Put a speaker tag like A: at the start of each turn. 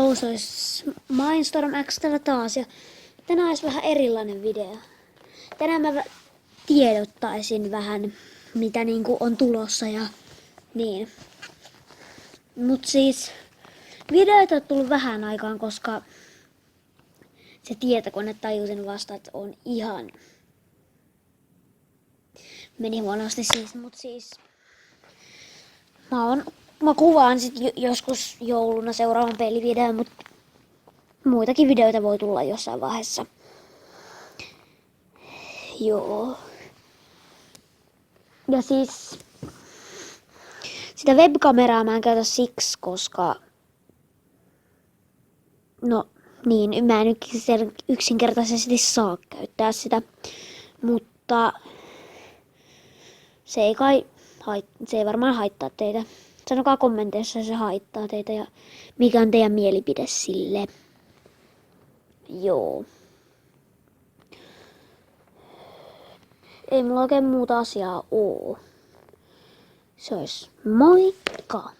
A: Hello, se olisi Mindstorm X:llä taas ja tänään olisi vähän erilainen video. Tänään mä tiedottaisin vähän, mitä niinku on tulossa ja niin. Mut siis videoita on tullut vähän aikaan, koska se tietokone tajusin vasta, että on ihan... Meni huonosti siis, mut siis... Mä kuvaan sit joskus jouluna seuraavan pelivideon, mut muitakin videoita voi tulla jossain vaiheessa. Joo. Ja siis... Sitä webkameraa mä en käytä siksi, koska... No niin, mä en yksinkertaisesti saa käyttää sitä. Mutta... Se ei varmaan haittaa teitä. Sanokaa kommenteissa, jos se haittaa teitä ja mikä on teidän mielipide sille. Joo. Ei mulla oikein muuta asiaa oo. Se olisi moikka!